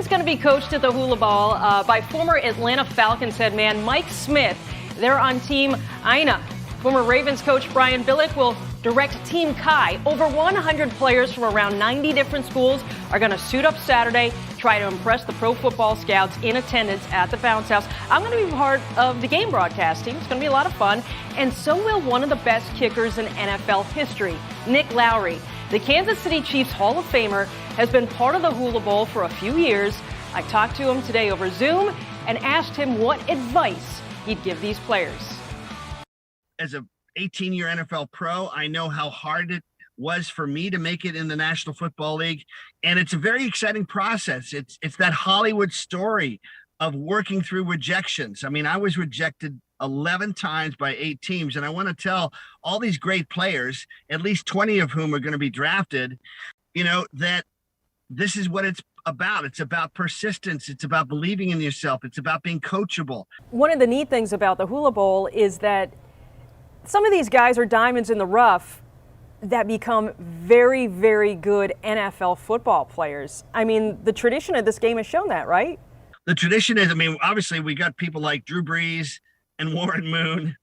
is going to be coached at the Hula Bowl by former Atlanta Falcons head man Mike Smith. They're on Team Ina. Former Ravens coach Brian Billick will direct Team Chi. Over 100 players from around 90 different schools are going to suit up Saturday, try to impress the pro football scouts in attendance at the Bounce House. I'm going to be part of the game broadcasting. It's going to be a lot of fun. And so will one of the best kickers in NFL history, Nick Lowry. The Kansas City Chiefs Hall of Famer has been part of the Hula Bowl for a few years. I talked to him today over Zoom and asked him what advice he'd give these players. As a 18-year NFL pro, I know how hard it was for me to make it in the National Football League, and it's a very exciting process. It's that Hollywood story of working through rejections. I mean, I was rejected 11 times by 8 teams, and I want to tell all these great players, at least 20 of whom are going to be drafted, that this is what it's about. It's about persistence. It's about believing in yourself. It's about being coachable. One of the neat things about the Hula Bowl is that some of these guys are diamonds in the rough that become very, very good NFL football players. I mean, the tradition of this game has shown that, right? The tradition is, obviously we got people like Drew Brees and Warren Moon,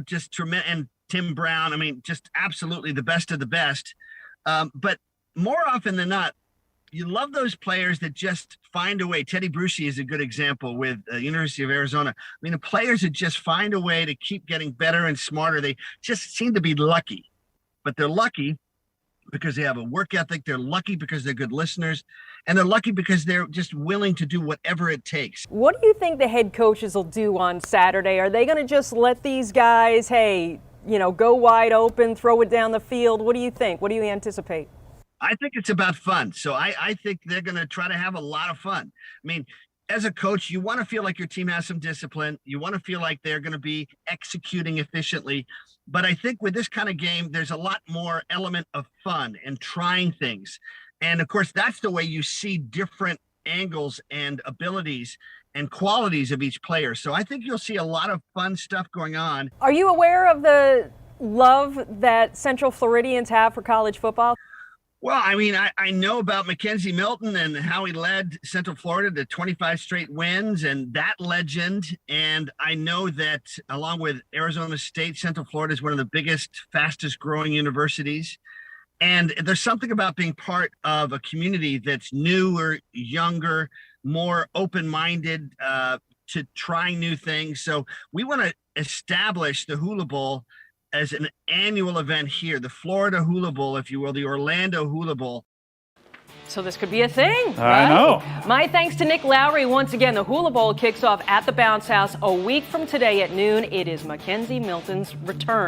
just tremendous, and Tim Brown. Just absolutely the best of the best. But more often than not, you love those players that just find a way. Teddy Bruschi is a good example with University of Arizona. The players that just find a way to keep getting better and smarter. They just seem to be lucky, but they're lucky because they have a work ethic. They're lucky because they're good listeners, and they're lucky because they're just willing to do whatever it takes. What do you think the head coaches will do on Saturday? Are they going to just let these guys, go wide open, throw it down the field? What do you think? What do you anticipate? I think it's about fun. So I think they're going to try to have a lot of fun. As a coach, you want to feel like your team has some discipline. You want to feel like they're going to be executing efficiently. But I think with this kind of game, there's a lot more element of fun and trying things. And of course, that's the way you see different angles and abilities and qualities of each player. So I think you'll see a lot of fun stuff going on. Are you aware of the love that Central Floridians have for college football? Well, I know about McKenzie Milton and how he led Central Florida to 25 straight wins and that legend. And I know that along with Arizona State, Central Florida is one of the biggest, fastest growing universities. And there's something about being part of a community that's newer, younger, more open-minded to trying new things. So we want to establish the Hula Bowl as an annual event here, the Florida Hula Bowl, if you will, the Orlando Hula Bowl. So this could be a thing, right? I know. My thanks to Nick Lowry. Once again, the Hula Bowl kicks off at the Bounce House a week from today at noon. It is McKenzie Milton's return.